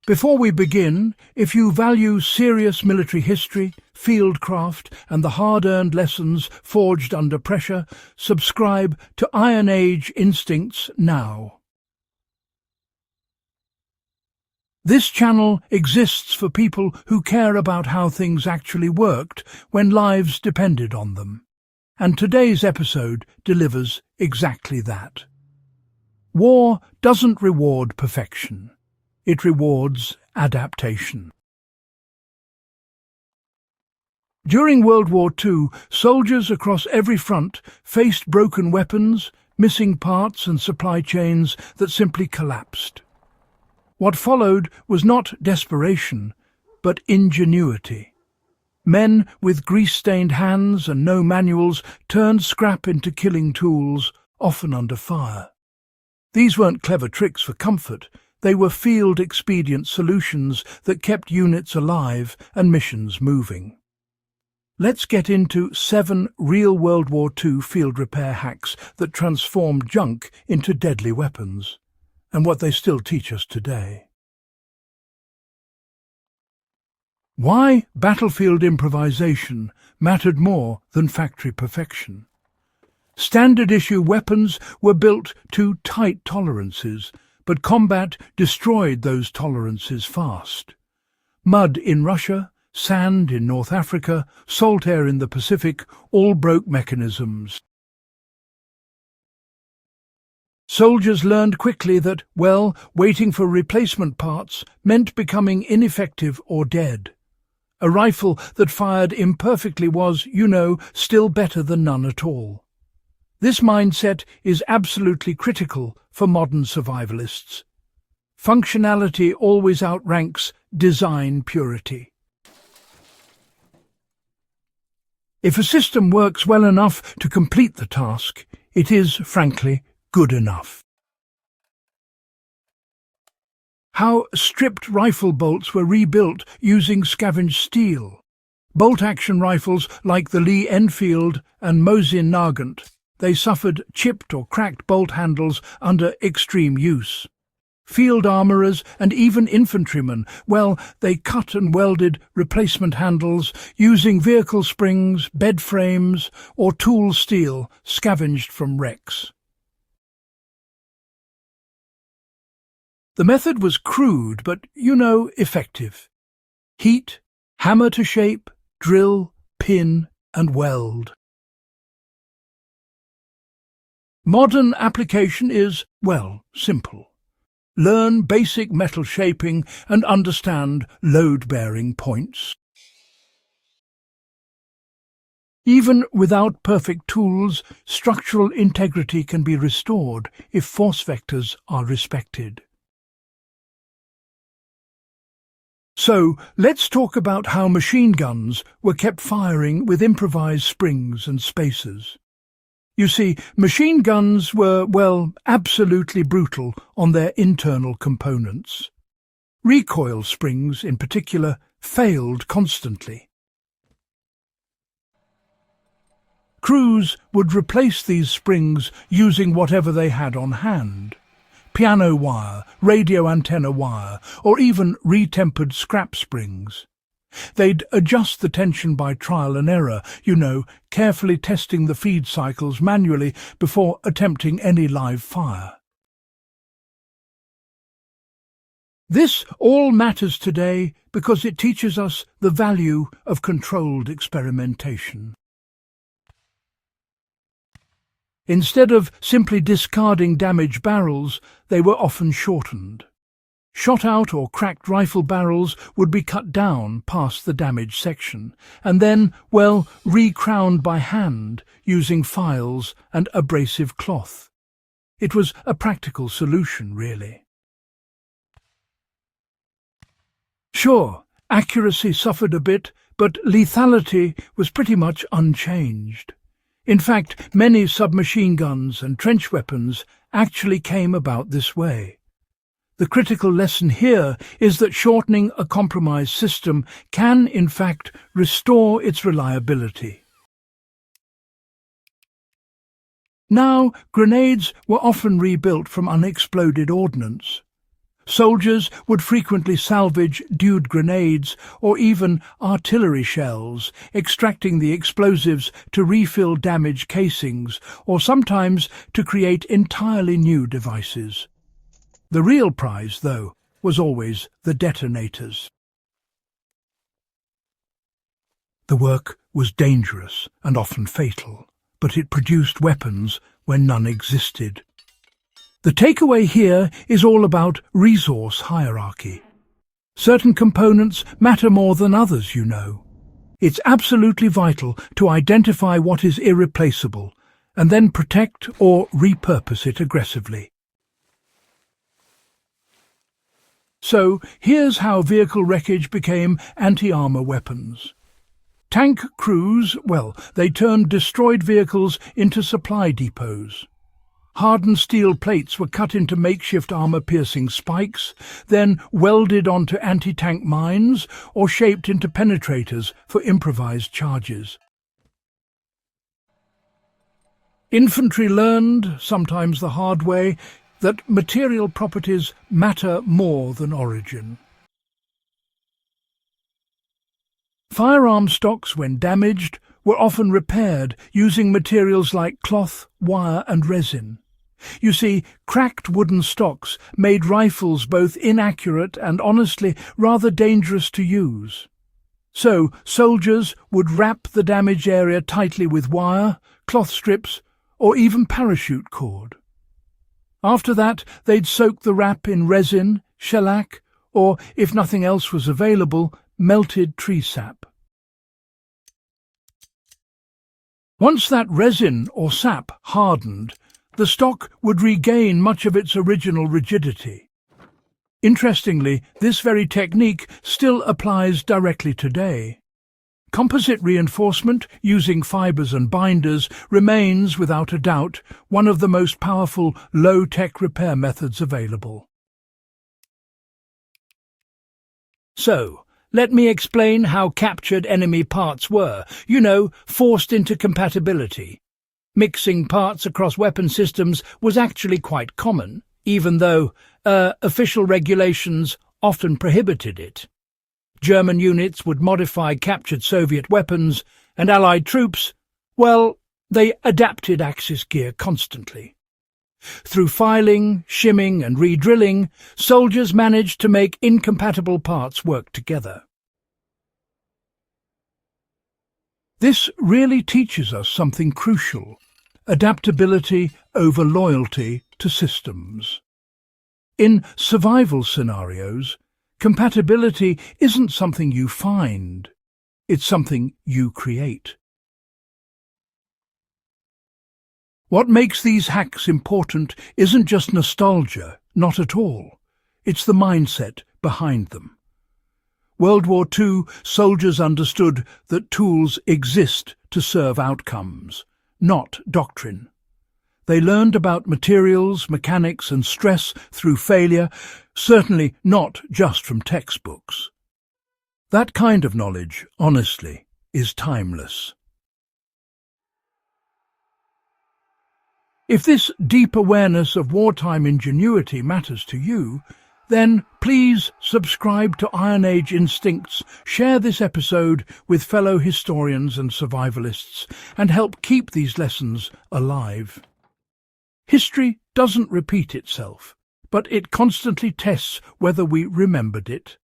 Before we begin, if you value serious military history, fieldcraft, and the hard-earned lessons forged under pressure, subscribe to Iron Age Instincts now. This channel exists for people who care about how things actually worked when lives depended on them. And today's episode delivers exactly that. War doesn't reward perfection. It rewards adaptation. During World War II, soldiers across every front faced broken weapons, missing parts and supply chains that simply collapsed. What followed was not desperation, but ingenuity. Men with grease-stained hands and no manuals turned scrap into killing tools, often under fire. These weren't clever tricks for comfort. They were field-expedient solutions that kept units alive and missions moving. Let's get into 7 real World War II field repair hacks that transformed junk into deadly weapons, and what they still teach us today. Why battlefield improvisation mattered more than factory perfection. Standard-issue weapons were built to tight tolerances, but combat destroyed those tolerances fast. Mud in Russia, sand in North Africa, salt air in the Pacific all broke mechanisms. Soldiers learned quickly that, waiting for replacement parts meant becoming ineffective or dead. A rifle that fired imperfectly was, still better than none at all. This mindset is absolutely critical for modern survivalists. Functionality always outranks design purity. If a system works well enough to complete the task, it is, frankly, good enough. How stripped rifle bolts were rebuilt using scavenged steel. Bolt-action rifles like the Lee Enfield and Mosin Nagant, they suffered chipped or cracked bolt handles under extreme use. Field armourers and even infantrymen, they cut and welded replacement handles using vehicle springs, bed frames, or tool steel scavenged from wrecks. The method was crude but, effective. Heat, hammer to shape, drill, pin, and weld. Modern application is, simple. Learn basic metal shaping and understand load-bearing points. Even without perfect tools, structural integrity can be restored if force vectors are respected. So, let's talk about how machine guns were kept firing with improvised springs and spacers. You see, machine guns were, absolutely brutal on their internal components. Recoil springs, in particular, failed constantly. Crews would replace these springs using whatever they had on hand. Piano wire, radio antenna wire, or even retempered scrap springs. They'd adjust the tension by trial and error, carefully testing the feed cycles manually before attempting any live fire. This all matters today because it teaches us the value of controlled experimentation. Instead of simply discarding damaged barrels, they were often shortened. Shot-out or cracked rifle barrels would be cut down past the damaged section, and then, re-crowned by hand using files and abrasive cloth. It was a practical solution, really. Sure, accuracy suffered a bit, but lethality was pretty much unchanged. In fact, many submachine guns and trench weapons actually came about this way. The critical lesson here is that shortening a compromised system can, in fact, restore its reliability. Now, grenades were often rebuilt from unexploded ordnance. Soldiers would frequently salvage dewed grenades or even artillery shells, extracting the explosives to refill damaged casings or sometimes to create entirely new devices. The real prize, though, was always the detonators. The work was dangerous and often fatal, but it produced weapons when none existed. The takeaway here is all about resource hierarchy. Certain components matter more than others, you know. It's absolutely vital to identify what is irreplaceable and then protect or repurpose it aggressively. So, here's how vehicle wreckage became anti-armor weapons. Tank crews, well, they turned destroyed vehicles into supply depots. Hardened steel plates were cut into makeshift armor-piercing spikes, then welded onto anti-tank mines or shaped into penetrators for improvised charges. Infantry learned, sometimes the hard way, that material properties matter more than origin. Firearm stocks, when damaged, were often repaired using materials like cloth, wire and resin. You see, cracked wooden stocks made rifles both inaccurate and honestly rather dangerous to use. So, soldiers would wrap the damaged area tightly with wire, cloth strips, or even parachute cord. After that, they'd soak the wrap in resin, shellac, or, if nothing else was available, melted tree sap. Once that resin or sap hardened, the stock would regain much of its original rigidity. Interestingly, this very technique still applies directly today. Composite reinforcement using fibers and binders remains, without a doubt, one of the most powerful low-tech repair methods available. So, let me explain how captured enemy parts were, forced into compatibility. Mixing parts across weapon systems was actually quite common, even though official regulations often prohibited it. German units would modify captured Soviet weapons, and Allied troops, well, they adapted Axis gear constantly. Through filing, shimming and re-drilling, soldiers managed to make incompatible parts work together. This really teaches us something crucial: adaptability over loyalty to systems. In survival scenarios, compatibility isn't something you find, it's something you create. What makes these hacks important isn't just nostalgia, not at all. It's the mindset behind them. World War II soldiers understood that tools exist to serve outcomes, not doctrine. They learned about materials, mechanics and stress through failure, certainly not just from textbooks. That kind of knowledge, honestly, is timeless. If this deep awareness of wartime ingenuity matters to you, then please subscribe to Iron Age Instincts, share this episode with fellow historians and survivalists, and help keep these lessons alive. History doesn't repeat itself, but it constantly tests whether we remembered it.